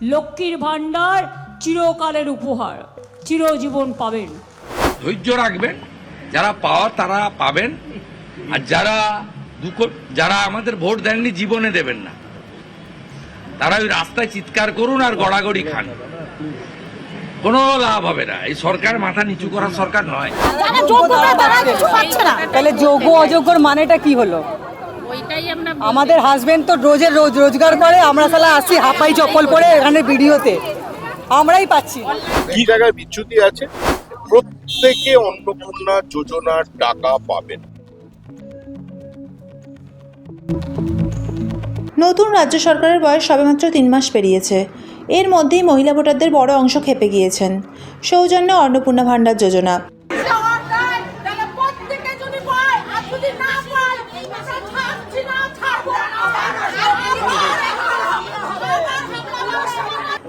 লক্ষ্মীর ভান্ডার চিরকালের উপহার, চিরজীবন পাবেন। ধৈর্য রাখবেন, যারা পাওয়ার তারা পাবেন, আর যারা আমাদের ভোট দেননি জীবনে দেবেন না, তারা ওই রাস্তায় চিৎকার করুন আর গড়াগড়ি খান, কোনো লাভ হবে না। এই সরকার মাথা নিচু করার সরকার নয়। তাহলে যোগ্য অযোগ্যর মানেটা কি হলো? আমাদের হাজবেন্ড তো রোজ রোজগার করে, আমরা সালা আসি হাফাই চপ্পল পরে এখানে ভিডিওতে, আমরাই পাচ্ছি। কি জায়গায় বিচ্যুতি আছে? প্রত্যেকে অন্নপূর্ণা যোজনার টাকা পাবেন। নতুন রাজ্য সরকারের বয়স সবেমাত্র 3 মাস পেরিয়েছে। এর মধ্যেই মহিলা ভোটারদের বড় অংশ খেপে গিয়েছেন। সৌজন্য অন্নপূর্ণা ভান্ডার যোজনা।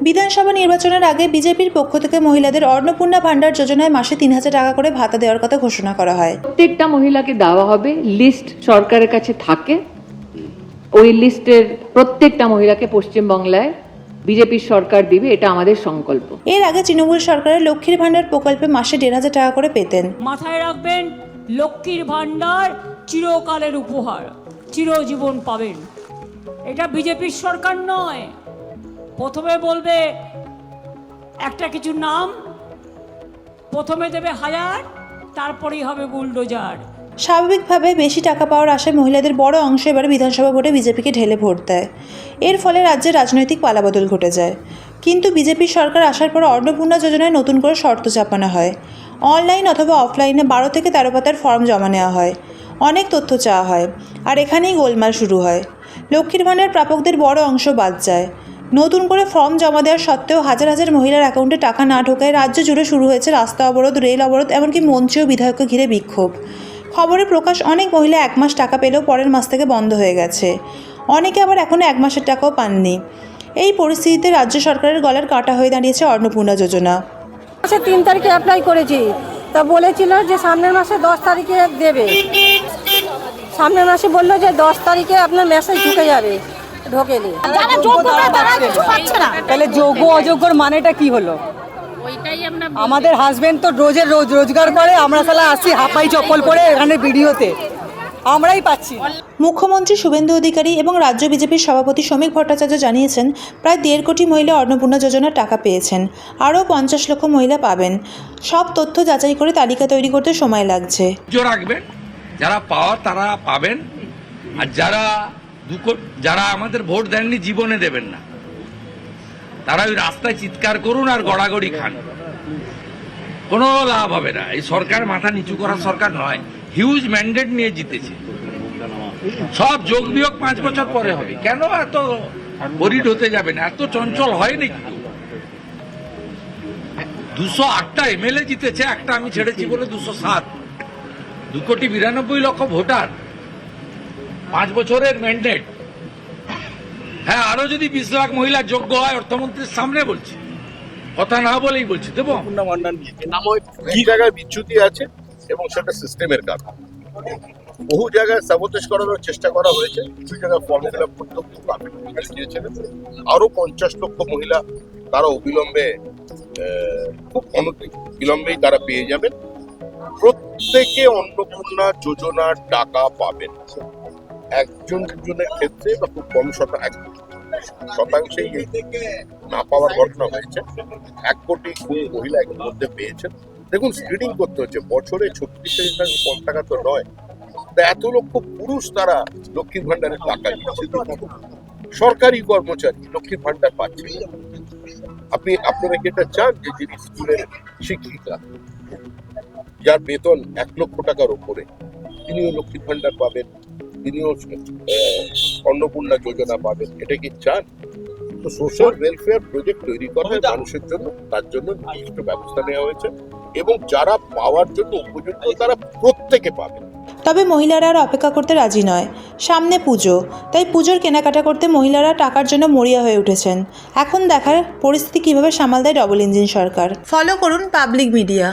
বিধানসভা নির্বাচনের আগে বিজেপির পক্ষ থেকে মহিলাদের অন্নপূর্ণা ভান্ডার যোজনায় মাসে 3000 টাকা করে ভাতা দেওয়ার কথা ঘোষণা করা হয়। প্রত্যেকটা মহিলাকে দেওয়া হবে, লিস্ট সরকারের কাছে থাকে, ওই লিস্টের প্রত্যেকটা মহিলাকে পশ্চিমবাংলায় বিজেপির সরকার দিবে, এটা আমাদের সংকল্প। এর আগে তৃণমূল সরকারের লক্ষ্মীর ভান্ডার প্রকল্পে মাসে 1500 টাকা করে পেতেন। মাথায় রাখবেন, লক্ষ্মীর ভান্ডার চিরকালের উপহার, চিরজীবন পাবেন। এটা বিজেপির সরকার নয়। প্রথমে বলবে একটা কিছু নাম, প্রথমে দেবে 1000, তারপরেই হবে বুলডোজার। স্বাভাবিকভাবে বেশি টাকা পাওয়ার আশায় মহিলাদের বড় অংশ এবার বিধানসভা ভোটে বিজেপিকে ঢেলে ভোট দেয়। এর ফলে রাজ্যে রাজনৈতিক পালাবদল ঘটে যায়। কিন্তু বিজেপির সরকার আসার পর অন্নপূর্ণা যোজনায় নতুন করে শর্ত চাপানো হয়। অনলাইন অথবা অফলাইনে 12 থেকে 13 পাতার ফর্ম জমা নেওয়া হয়, অনেক তথ্য চাওয়া হয়, আর এখানেই গোলমাল শুরু হয়। লক্ষ্মীর ভান্ডার প্রাপকদের বড় অংশ বাদ যায়। নতুন করে ফর্ম জমা দেওয়ার সত্ত্বেও হাজার হাজার মহিলার অ্যাকাউন্টে টাকা না ঢোকায় রাজ্য জুড়ে শুরু হয়েছে রাস্তা অবরোধ, রেল অবরোধ, এমনকি মন্ত্রী ও বিধায়ককে ঘিরে বিক্ষোভ। খবরে প্রকাশ, অনেক মহিলা 1 মাস টাকা পেলেও পরের মাস থেকে বন্ধ হয়ে গেছে। অনেকে আবার এখনও 1 মাসের টাকাও পাননি। এই পরিস্থিতিতে রাজ্য সরকারের গলার কাঁটা হয়ে দাঁড়িয়েছে অন্নপূর্ণা যোজনা। 3 তারিখে অ্যাপ্লাই করেছি, তা বলেছিল যে সামনের মাসে 10 তারিখে দেবে। সামনের মাসে বললো যে 10 তারিখে আপনার মেসেজ ঢুকে যাবে, ঢোকেনি। তাহলে যোগ্য অযোগ্যর মানেটা কি হলো? আমাদের হাজবেন্ড তো রোজ রোজগার করে, আমরা সালা আসি হাফাই চপ্পল পরে এখানে ভিডিওতে, আমরাই পাচ্ছি। মুখ্যমন্ত্রী শুভেন্দু অধিকারী এবং রাজ্য বিজেপির সভাপতি শ্রমিক ভট্টাচার্য জানিয়েছেন, প্রায় 1.5 কোটি মহিলা অন্নপূর্ণা যোজনার টাকা পেয়েছেন, আরও 50 লক্ষ মহিলা পাবেন। সব তথ্য যাচাই করে তালিকা তৈরি করতে সময় লাগছে। ধৈর্য রাখবেন, যারা পাওয়ার তারা পাবেন, আর যারা আমাদের ভোট দেননি জীবনে দেবেন না, তারা ওই রাস্তায় চিৎকার করুন আর গড়াগড়ি খান, কোনো লাভ হবে না। এই সরকার মাথা নিচু করার সরকার নয়। হিউজ ম্যান্ডেট নিয়ে জিতেছে, সব যোগ বিয়োগ 5 বছর পরে হবে। কেন এত বরিড হতে যাবে না? এত চঞ্চল হয় নাকি? 208টা এমএলএ জিতেছে, একটা আমি ছেড়েছি বলে 207। 2,92,00,000 ভোটার, 5 বছরের ম্যান্ডেট। হ্যাঁ, আরো যদি 20 লাখ মহিলা যোগ্য হয়, অর্থমন্ত্রীর সামনে বলছি, কথা না বলেই বলছি দেবো। কি জায়গায় বিচ্যুতি আছে এবং সেটা সিস্টেমের কারণ। বহু জায়গায় সাবোটেজ করানোর চেষ্টা করা হয়েছে, কিছু জায়গায় ফর্ম ফিল আপ করতেও দিয়েছিলেন। আরো 50 লক্ষ মহিলা তারা অবিলম্বে, খুব বিলম্বেই তারা পেয়ে যাবেন। প্রত্যেকে অন্নপূর্ণা যোজনার টাকা পাবেন। একজনের ক্ষেত্রে বা খুব কম শতাংশেই না পাওয়ার ঘটনা হয়েছে। 1 কোটি মহিলা এর মধ্যে পেয়েছেন। দেখুন, স্ক্রিনিং করতে হচ্ছে, বছরে 36,000 কম টাকা তো নয়। এত লক্ষ পুরুষ তারা লক্ষ্মীর ভান্ডারের টাকা নিচ্ছে, সরকারি কর্মচারী লক্ষ্মীর ভান্ডার পাচ্ছে। আপনারা কি এটা চান যে যিনি স্কুলের শিক্ষিকা, যার বেতন 1 লক্ষ টাকার উপরে, তিনিও লক্ষ্মীর ভান্ডার পাবেন, তিনিও অন্নপূর্ণা যোজনা পাবেন? এটা কি চান? তো সোশ্যাল ওয়েলফেয়ার প্রজেক্ট তৈরি করা হয় মানুষের জন্য, তার জন্য নির্দিষ্ট ব্যবস্থা নেওয়া হয়েছে, এবং যারা পাওয়ার জন্য উপযুক্ত তারা প্রত্যেকে পাবেন। তবে মহিলারা আর অপেক্ষা করতে রাজি নয়। সামনে পুজো, তাই পুজোর কেনাকাটা করতে মহিলারা টাকার জন্য মরিয়া হয়ে উঠেছেন। এখন দেখার পরিস্থিতি কিভাবে সামাল দেয় ডবল ইঞ্জিন সরকার। ফলো করুন পাবলিক মিডিয়া।